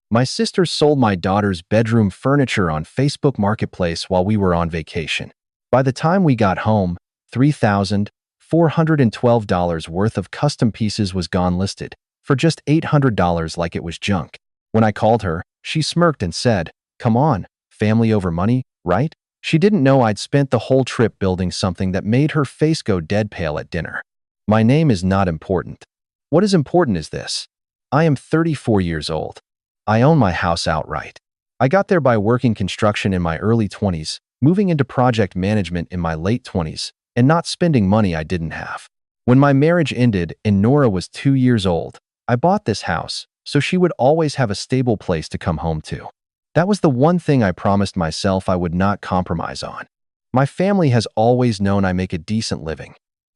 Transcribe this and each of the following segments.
My sister sold my daughter's bedroom furniture on Facebook Marketplace while we were on vacation. By the time we got home, $3,412 worth of custom pieces was gone listed for just $800 like it was junk. When I called her, she smirked and said, "Come on, family over money, right?" She didn't know I'd spent the whole trip building something that made her face go dead pale at dinner. My name is not important. What is important is this. I am 34 years old. I own my house outright. I got there by working construction in my early 20s, moving into project management in my late 20s, and not spending money I didn't have. When my marriage ended and Nora was 2 years old, I bought this house so she would always have a stable place to come home to. That was the one thing I promised myself I would not compromise on. My family has always known I make a decent living.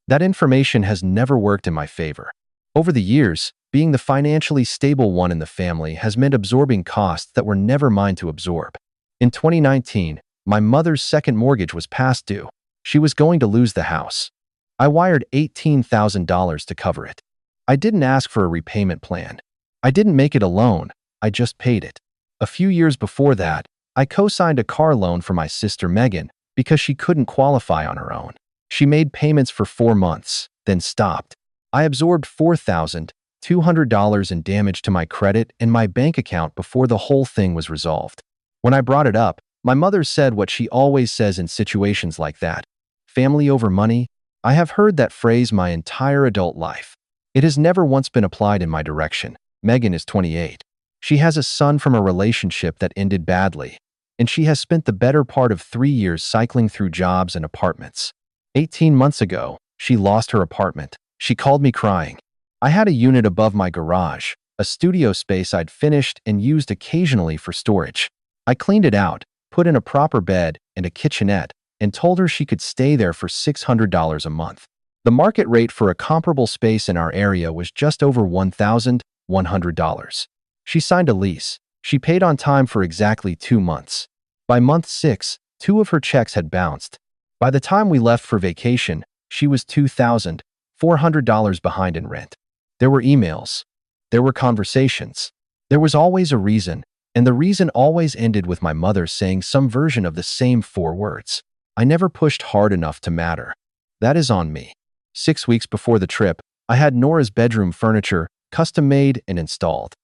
That information has never worked in my favor. Over the years, being the financially stable one in the family has meant absorbing costs that were never mine to absorb. In 2019, my mother's second mortgage was past due. She was going to lose the house. I wired $18,000 to cover it. I didn't ask for a repayment plan. I didn't make it a loan. I just paid it. A few years before that, I co-signed a car loan for my sister Megan because she couldn't qualify on her own. She made payments for 4 months, then stopped. I absorbed $4,200 in damage to my credit and my bank account before the whole thing was resolved. When I brought it up, my mother said what she always says in situations like that. Family over money? I have heard that phrase my entire adult life. It has never once been applied in my direction. Megan is 28. She has a son from a relationship that ended badly, and she has spent the better part of 3 years cycling through jobs and apartments. 18 months ago, she lost her apartment. She called me crying. I had a unit above my garage, a studio space I'd finished and used occasionally for storage. I cleaned it out, put in a proper bed and a kitchenette, and told her she could stay there for $600 a month. The market rate for a comparable space in our area was just over $1,100. She signed a lease. She paid on time for exactly 2 months. By month 6, 2 of her checks had bounced. By the time we left for vacation, she was $2,400 behind in rent. There were emails. There were conversations. There was always a reason, and the reason always ended with my mother saying some version of the same 4 words. I never pushed hard enough to matter. That is on me. 6 weeks before the trip, I had Nora's bedroom furniture custom-made and installed.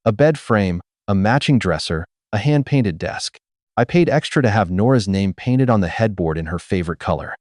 A bed frame, a matching dresser, a hand-painted desk. I paid extra to have Nora's name painted on the headboard in her favorite color.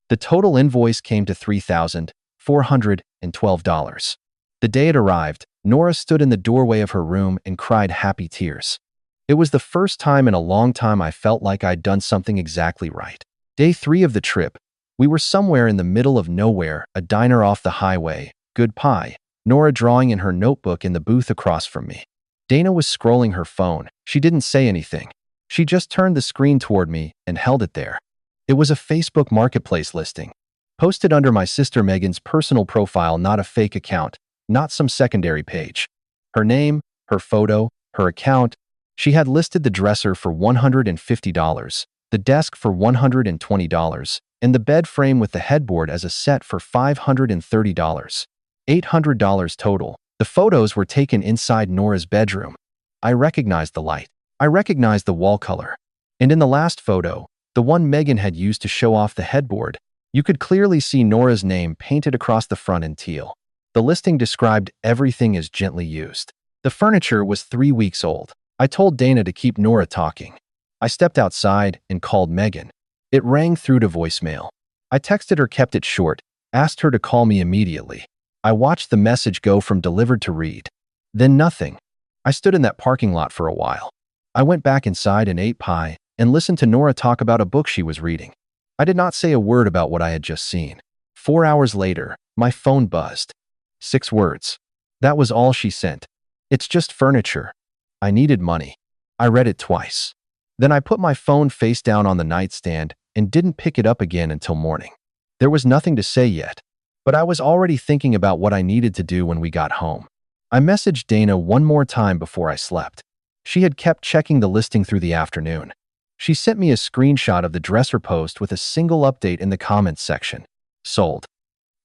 The total invoice came to $3,412. The day it arrived, Nora stood in the doorway of her room and cried happy tears. It was the first time in a long time I felt like I'd done something exactly right. Day 3 of the trip, we were somewhere in the middle of nowhere, a diner off the highway, good pie, Nora drawing in her notebook in the booth across from me. Dana was scrolling her phone. She didn't say anything. She just turned the screen toward me and held it there. It was a Facebook Marketplace listing, posted under my sister Megan's personal profile, not a fake account, not some secondary page. Her name, her photo, her account. She had listed the dresser for $150, the desk for $120, and the bed frame with the headboard as a set for $530. $800 total. The photos were taken inside Nora's bedroom. I recognized the light. I recognized the wall color. And in the last photo, the one Megan had used to show off the headboard, you could clearly see Nora's name painted across the front in teal. The listing described everything as gently used. The furniture was 3 weeks old. I told Dana to keep Nora talking. I stepped outside and called Megan. It rang through to voicemail. I texted her, kept it short, asked her to call me immediately. I watched the message go from delivered to read. Then nothing. I stood in that parking lot for a while. I went back inside and ate pie and listened to Nora talk about a book she was reading. I did not say a word about what I had just seen. 4 hours later, my phone buzzed. 6 words. That was all she sent. It's just furniture. I needed money. I read it twice. Then I put my phone face down on the nightstand and didn't pick it up again until morning. There was nothing to say yet, but I was already thinking about what I needed to do when we got home. I messaged Dana one more time before I slept. She had kept checking the listing through the afternoon. She sent me a screenshot of the dresser post with a single update in the comments section. Sold.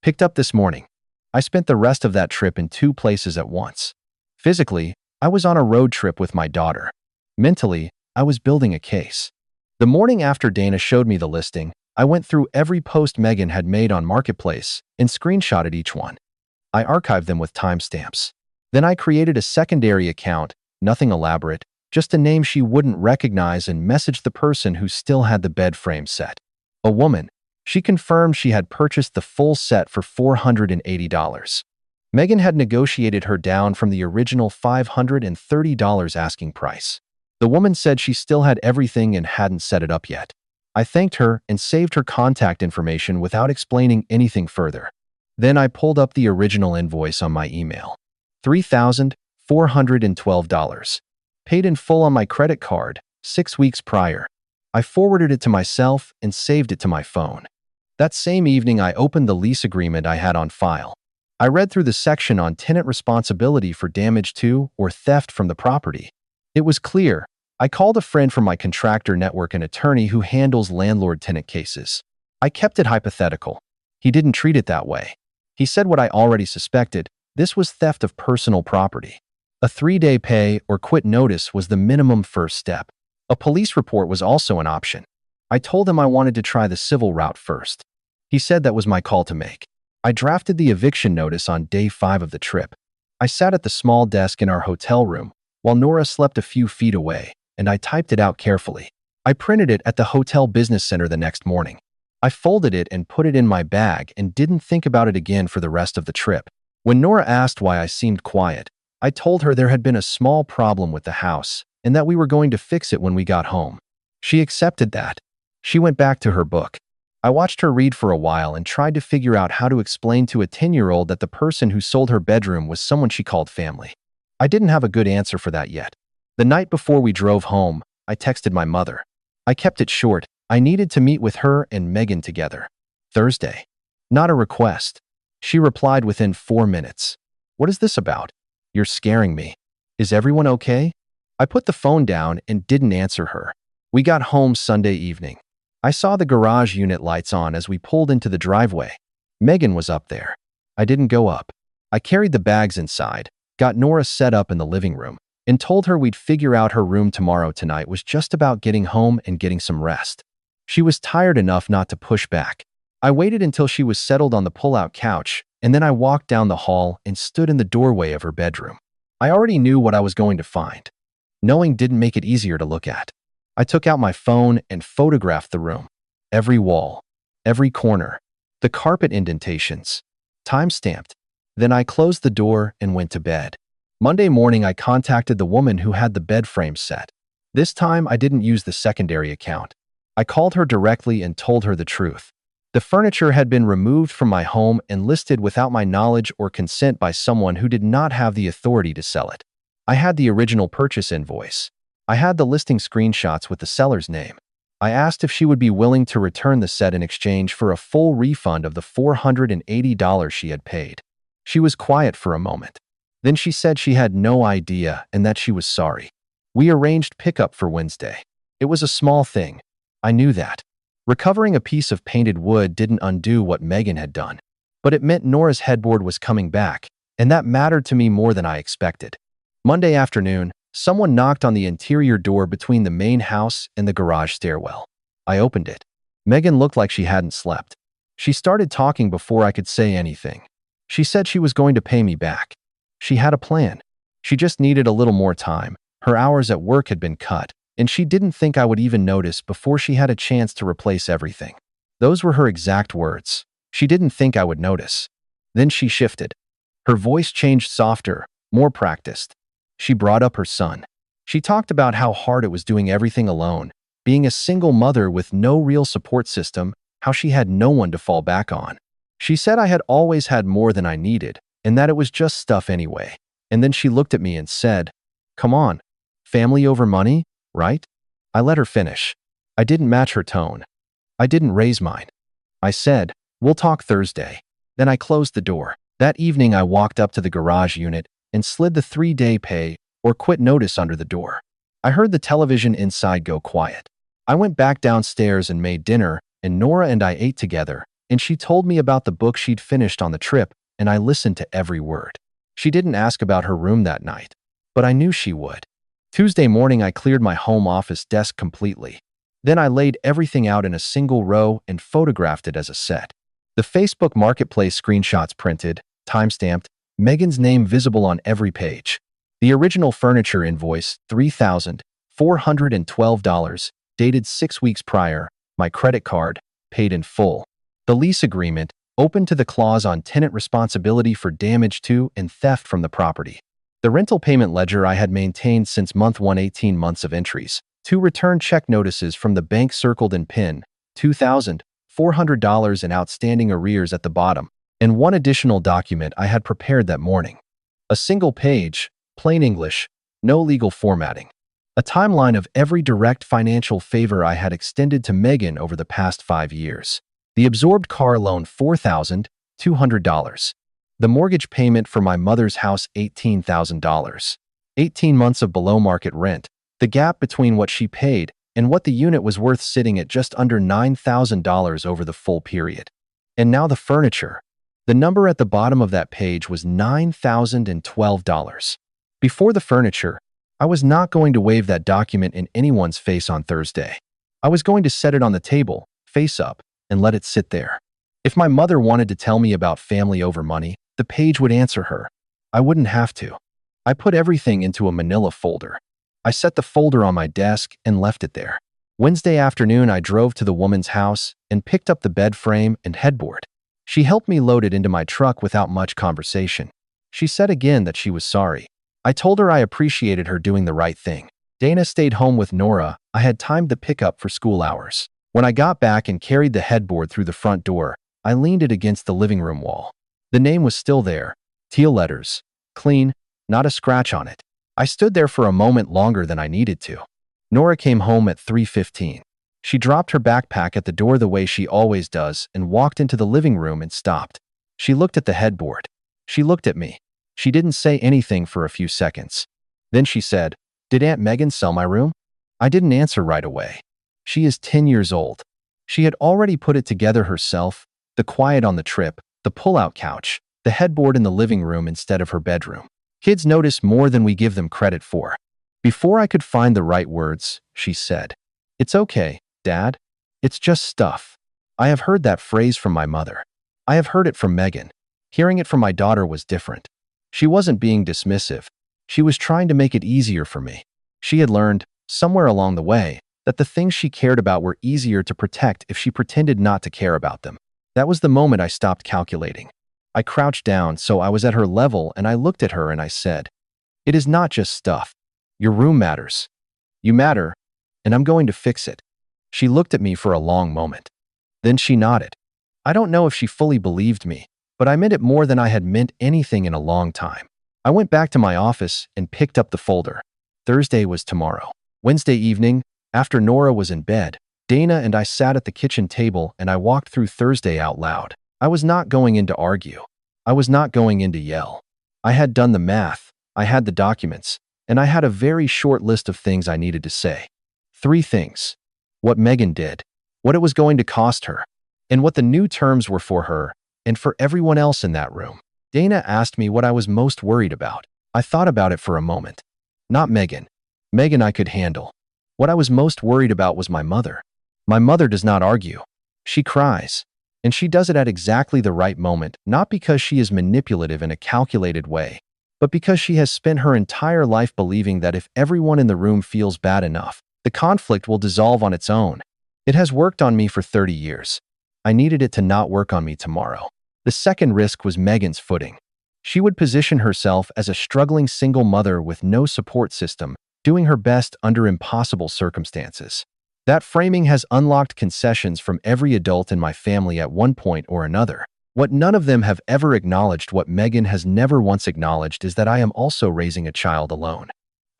Picked up this morning. I spent the rest of that trip in 2 places at once. Physically, I was on a road trip with my daughter. Mentally, I was building a case. The morning after Dana showed me the listing, I went through every post Megan had made on Marketplace and screenshotted each one. I archived them with timestamps. Then I created a secondary account, nothing elaborate, just a name she wouldn't recognize, and messaged the person who still had the bed frame set. A woman. She confirmed she had purchased the full set for $480. Megan had negotiated her down from the original $530 asking price. The woman said she still had everything and hadn't set it up yet. I thanked her and saved her contact information without explaining anything further. Then I pulled up the original invoice on my email. $3,412. Paid in full on my credit card 6 weeks prior. I forwarded it to myself and saved it to my phone. That same evening, I opened the lease agreement I had on file. I read through the section on tenant responsibility for damage to or theft from the property. It was clear. I called a friend from my contractor network, an attorney who handles landlord-tenant cases. I kept it hypothetical. He didn't treat it that way. He said what I already suspected. This was theft of personal property. A 3-day pay or quit notice was the minimum first step. A police report was also an option. I told him I wanted to try the civil route first. He said that was my call to make. I drafted the eviction notice on day 5 of the trip. I sat at the small desk in our hotel room while Nora slept a few feet away, and I typed it out carefully. I printed it at the hotel business center the next morning. I folded it and put it in my bag and didn't think about it again for the rest of the trip. When Nora asked why I seemed quiet, I told her there had been a small problem with the house and that we were going to fix it when we got home. She accepted that. She went back to her book. I watched her read for a while and tried to figure out how to explain to a 10-year-old that the person who sold her bedroom was someone she called family. I didn't have a good answer for that yet. The night before we drove home, I texted my mother. I kept it short. I needed to meet with her and Megan together. Thursday. Not a request. She replied within 4 minutes. What is this about? You're scaring me. Is everyone okay? I put the phone down and didn't answer her. We got home Sunday evening. I saw the garage unit lights on as we pulled into the driveway. Megan was up there. I didn't go up. I carried the bags inside, got Nora set up in the living room, and told her we'd figure out her room tomorrow. Tonight was just about getting home and getting some rest. She was tired enough not to push back. I waited until she was settled on the pull-out couch, and then I walked down the hall and stood in the doorway of her bedroom. I already knew what I was going to find. Knowing didn't make it easier to look at. I took out my phone and photographed the room. Every wall, every corner, the carpet indentations, time-stamped. Then I closed the door and went to bed. Monday morning, I contacted the woman who had the bed frame set. This time, I didn't use the secondary account. I called her directly and told her the truth. The furniture had been removed from my home and listed without my knowledge or consent by someone who did not have the authority to sell it. I had the original purchase invoice. I had the listing screenshots with the seller's name. I asked if she would be willing to return the set in exchange for a full refund of the $480 she had paid. She was quiet for a moment. Then she said she had no idea and that she was sorry. We arranged pickup for Wednesday. It was a small thing. I knew that. Recovering a piece of painted wood didn't undo what Megan had done, but it meant Nora's headboard was coming back, and that mattered to me more than I expected. Monday afternoon, someone knocked on the interior door between the main house and the garage stairwell. I opened it. Megan looked like she hadn't slept. She started talking before I could say anything. She said she was going to pay me back. She had a plan. She just needed a little more time. Her hours at work had been cut, and she didn't think I would even notice before she had a chance to replace everything. Those were her exact words. She didn't think I would notice. Then she shifted. Her voice changed softer, more practiced. She brought up her son. She talked about how hard it was doing everything alone, being a single mother with no real support system, how she had no one to fall back on. She said I had always had more than I needed, and that it was just stuff anyway. And then she looked at me and said, "Come on, family over money, right?" I let her finish. I didn't match her tone. I didn't raise mine. I said, "We'll talk Thursday." Then I closed the door. That evening, I walked up to the garage unit and slid the 3-day pay or quit notice under the door. I heard the television inside go quiet. I went back downstairs and made dinner, and Nora and I ate together, and she told me about the book she'd finished on the trip, and I listened to every word. She didn't ask about her room that night. but I knew she would. Tuesday morning, I cleared my home office desk completely. Then I laid everything out in a single row and photographed it as a set. The Facebook Marketplace screenshots printed, time-stamped, Megan's name visible on every page. The original furniture invoice, $3,412, dated 6 weeks prior, my credit card, paid in full. The lease agreement, open to the clause on tenant responsibility for damage to and theft from the property. The rental payment ledger I had maintained since month 1, 18 months of entries. 2 return check notices from the bank circled in PIN, $2,400 in outstanding arrears at the bottom, and 1 additional document I had prepared that morning. A single page, plain English, no legal formatting. A timeline of every direct financial favor I had extended to Megan over the past 5 years. The absorbed car loan, $4,200. The mortgage payment for my mother's house, $18,000. 18 months of below-market rent. The gap between what she paid and what the unit was worth sitting at just under $9,000 over the full period. And now the furniture. The number at the bottom of that page was $9,012. Before the furniture, I was not going to wave that document in anyone's face on Thursday. I was going to set it on the table, face up, and let it sit there. If my mother wanted to tell me about family over money, the page would answer her. I wouldn't have to. I put everything into a manila folder. I set the folder on my desk and left it there. Wednesday afternoon, I drove to the woman's house and picked up the bed frame and headboard. She helped me load it into my truck without much conversation. She said again that she was sorry. I told her I appreciated her doing the right thing. Dana stayed home with Nora. I had timed the pickup for school hours. When I got back and carried the headboard through the front door, I leaned it against the living room wall. The name was still there, teal letters, clean, not a scratch on it. I stood there for a moment longer than I needed to. Nora came home at 3:15. She dropped her backpack at the door the way she always does and walked into the living room and stopped. She looked at the headboard. She looked at me. She didn't say anything for a few seconds. Then she said, "Did Aunt Megan sell my room?" I didn't answer right away. She is 10 years old. She had already put it together herself, the quiet on the trip, the pull-out couch, the headboard in the living room instead of her bedroom. Kids notice more than we give them credit for. Before I could find the right words, she said, "It's okay, Dad. It's just stuff." I have heard that phrase from my mother. I have heard it from Megan. Hearing it from my daughter was different. She wasn't being dismissive. She was trying to make it easier for me. She had learned, somewhere along the way, that the things she cared about were easier to protect if she pretended not to care about them. That was the moment I stopped calculating. I crouched down so I was at her level and I looked at her and I said, "It is not just stuff. Your room matters. You matter, and I'm going to fix it." She looked at me for a long moment. Then she nodded. I don't know if she fully believed me, but I meant it more than I had meant anything in a long time. I went back to my office and picked up the folder. Thursday was tomorrow. Wednesday evening, after Nora was in bed, Dana and I sat at the kitchen table and I walked through Thursday out loud. I was not going in to argue. I was not going in to yell. I had done the math, I had the documents, and I had a very short list of things I needed to say. 3 things. What Megan did, what it was going to cost her, and what the new terms were for her and for everyone else in that room. Dana asked me what I was most worried about. I thought about it for a moment. Not Megan. Megan I could handle. What I was most worried about was my mother. My mother does not argue. She cries. And she does it at exactly the right moment, not because she is manipulative in a calculated way, but because she has spent her entire life believing that if everyone in the room feels bad enough, the conflict will dissolve on its own. It has worked on me for 30 years. I needed it to not work on me tomorrow. The second risk was Megan's footing. She would position herself as a struggling single mother with no support system, doing her best under impossible circumstances. That framing has unlocked concessions from every adult in my family at one point or another. What none of them have ever acknowledged, what Megan has never once acknowledged, is that I am also raising a child alone.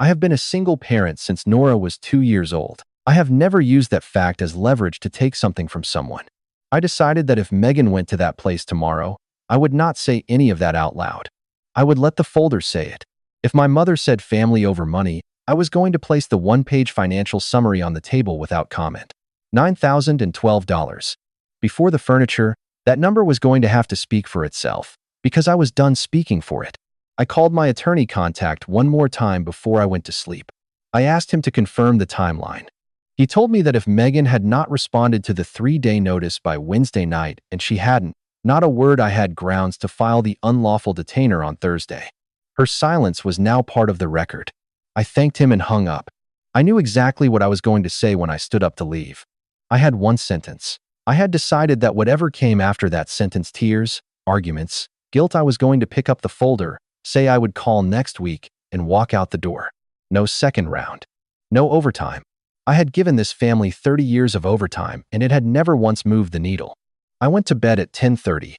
I have been a single parent since Nora was 2 years old. I have never used that fact as leverage to take something from someone. I decided that if Megan went to that place tomorrow, I would not say any of that out loud. I would let the folder say it. If my mother said family over money, I was going to place the 1-page financial summary on the table without comment. $9,012. Before the furniture, that number was going to have to speak for itself, because I was done speaking for it. I called my attorney contact one more time before I went to sleep. I asked him to confirm the timeline. He told me that if Megan had not responded to the 3-day notice by Wednesday night and she hadn't, not a word, I had grounds to file the unlawful detainer on Thursday. Her silence was now part of the record. I thanked him and hung up. I knew exactly what I was going to say when I stood up to leave. I had one sentence. I had decided that whatever came after that sentence, tears, arguments, guilt, I was going to pick up the folder, say I would call next week, and walk out the door. No second round. No overtime. I had given this family 30 years of overtime, and it had never once moved the needle. I went to bed at 10:30.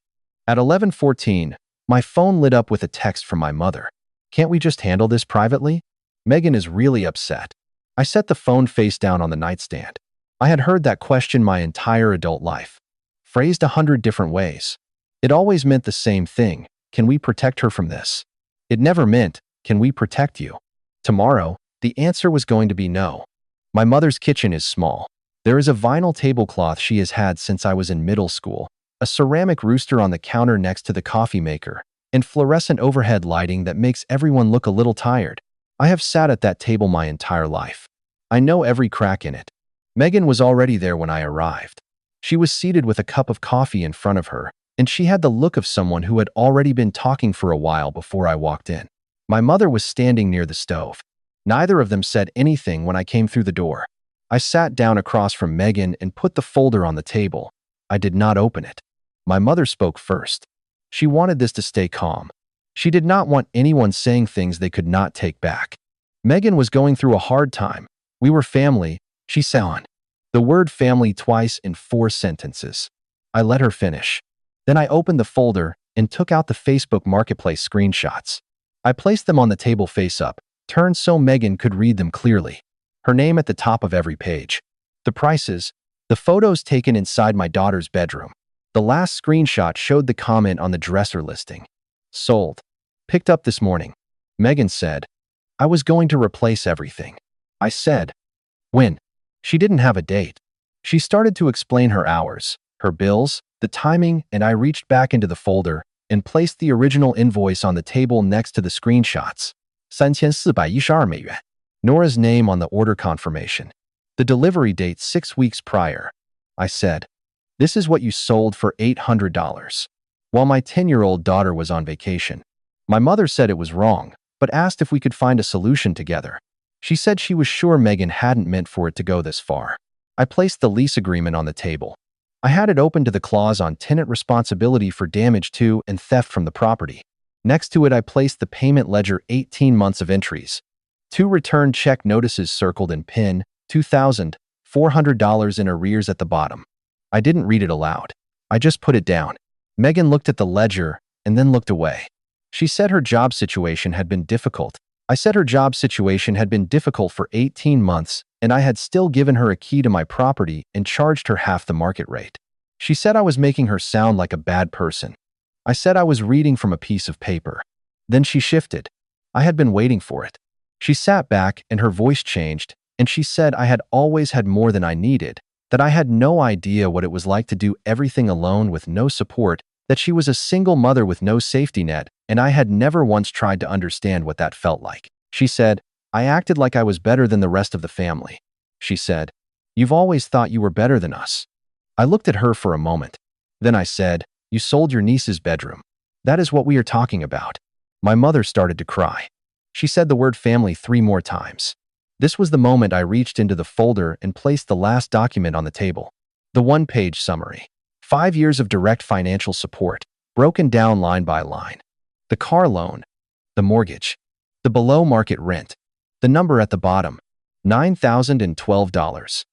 At 11:14, my phone lit up with a text from my mother. "Can't we just handle this privately? Megan is really upset." I set the phone face down on the nightstand. I had heard that question my entire adult life, phrased 100 different ways. It always meant the same thing: can we protect her from this? It never meant, can we protect you? Tomorrow, the answer was going to be no. My mother's kitchen is small. There is a vinyl tablecloth she has had since I was in middle school, a ceramic rooster on the counter next to the coffee maker, and fluorescent overhead lighting that makes everyone look a little tired. I have sat at that table my entire life. I know every crack in it. Megan was already there when I arrived. She was seated with a cup of coffee in front of her, and she had the look of someone who had already been talking for a while before I walked in. My mother was standing near the stove. Neither of them said anything when I came through the door. I sat down across from Megan and put the folder on the table. I did not open it. My mother spoke first. She wanted this to stay calm. She did not want anyone saying things they could not take back. Megan was going through a hard time. We were family, she said on. The word family twice in 4 sentences. I let her finish. Then I opened the folder and took out the Facebook Marketplace screenshots. I placed them on the table face up, turned so Megan could read them clearly. Her name at the top of every page. The prices, the photos taken inside my daughter's bedroom. The last screenshot showed the comment on the dresser listing. Sold. Picked up this morning. Megan said, "I was going to replace everything." I said, "When?" She didn't have a date. She started to explain her hours, her bills, the timing, and I reached back into the folder and placed the original invoice on the table next to the screenshots. 3,412 美元. Nora's name on the order confirmation. The delivery date 6 weeks prior. I said, "This is what you sold for $800. While my 10-year-old daughter was on vacation. My mother said it was wrong, but asked if we could find a solution together. She said she was sure Megan hadn't meant for it to go this far. I placed the lease agreement on the table. I had it open to the clause on tenant responsibility for damage to and theft from the property. Next to it, I placed the payment ledger 18 months of entries. 2 return check notices circled in PIN, $2,400 in arrears at the bottom. I didn't read it aloud. I just put it down. Megan looked at the ledger and then looked away. She said her job situation had been difficult. I said her job situation had been difficult for 18 months, and I had still given her a key to my property and charged her half the market rate. She said I was making her sound like a bad person. I said I was reading from a piece of paper. Then she shifted. I had been waiting for it. She sat back and her voice changed, and she said I had always had more than I needed, that I had no idea what it was like to do everything alone with no support, that she was a single mother with no safety net, and I had never once tried to understand what that felt like. She said, I acted like I was better than the rest of the family. She said, "You've always thought you were better than us." I looked at her for a moment. Then I said, "You sold your niece's bedroom. That is what we are talking about." My mother started to cry. She said the word family 3 more times. This was the moment I reached into the folder and placed the last document on the table. The 1-page summary. 5 years of direct financial support, broken down line by line. The car loan, the mortgage, the below-market rent, the number at the bottom, $9,012.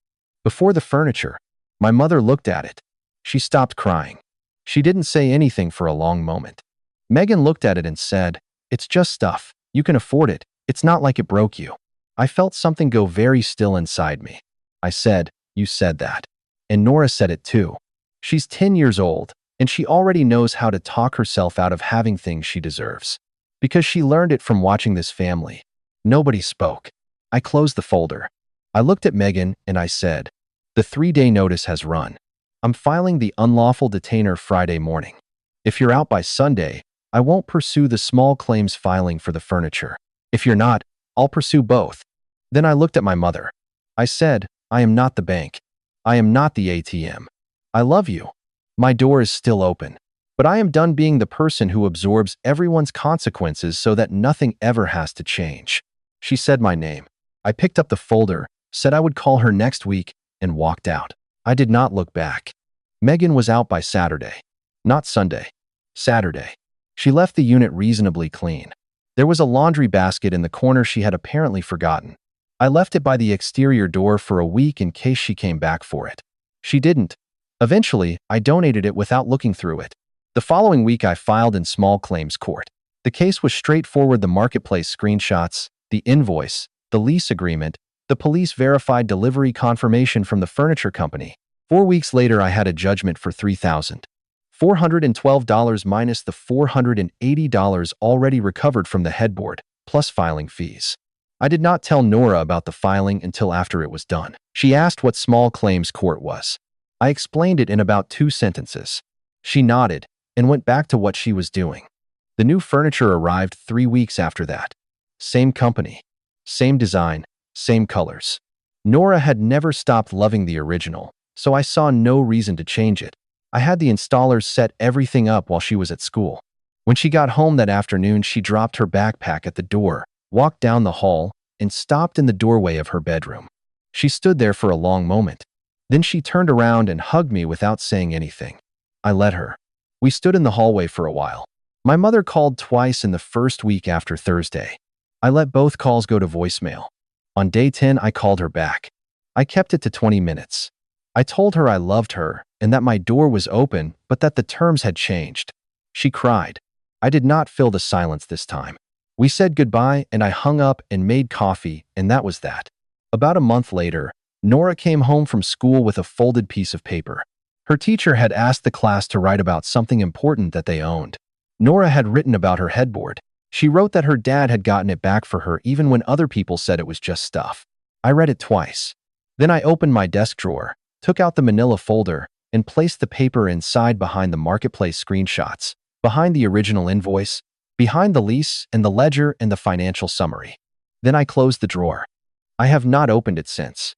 Before the furniture, my mother looked at it. She stopped crying. She didn't say anything for a long moment. Megan looked at it and said, "It's just stuff. You can afford it. It's not like it broke you." I felt something go very still inside me. I said, "You said that." And Nora said it too. She's 10 years old, and she already knows how to talk herself out of having things she deserves. Because she learned it from watching this family. Nobody spoke. I closed the folder. I looked at Megan and I said, "The 3-day notice has run. I'm filing the unlawful detainer Friday morning. If you're out by Sunday, I won't pursue the small claims filing for the furniture. If you're not, I'll pursue both. Then I looked at my mother. I said, I am not the bank. I am not the ATM. I love you. My door is still open. But I am done being the person who absorbs everyone's consequences so that nothing ever has to change. She said my name. I picked up the folder, said I would call her next week, and walked out. I did not look back. Megan was out by Saturday. Not Sunday. Saturday. She left the unit reasonably clean. There was a laundry basket in the corner she had apparently forgotten. I left it by the exterior door for a week in case she came back for it. She didn't. Eventually, I donated it without looking through it. The following week, I filed in small claims court. The case was straightforward: the marketplace screenshots, the invoice, the lease agreement, the police verified delivery confirmation from the furniture company. 4 weeks later, I had a judgment for $3,412 minus the $480 already recovered from the headboard, plus filing fees. I did not tell Nora about the filing until after it was done. She asked what small claims court was. I explained it in about 2 sentences. She nodded and went back to what she was doing. The new furniture arrived 3 weeks after that. Same company, same design, same colors. Nora had never stopped loving the original, so I saw no reason to change it. I had the installers set everything up while she was at school. When she got home that afternoon, she dropped her backpack at the door, walked down the hall, and stopped in the doorway of her bedroom. She stood there for a long moment. Then she turned around and hugged me without saying anything. I let her. We stood in the hallway for a while. My mother called twice in the first week after Thursday. I let both calls go to voicemail. On day 10, I called her back. I kept it to 20 minutes. I told her I loved her and that my door was open, but that the terms had changed. She cried. I did not fill the silence this time. We said goodbye and I hung up and made coffee, and that was that. About a month later, Nora came home from school with a folded piece of paper. Her teacher had asked the class to write about something important that they owned. Nora had written about her headboard. She wrote that her dad had gotten it back for her even when other people said it was just stuff. I read it twice. Then I opened my desk drawer, took out the manila folder, and placed the paper inside behind the marketplace screenshots, behind the original invoice, behind the lease and the ledger and the financial summary. Then I closed the drawer. I have not opened it since.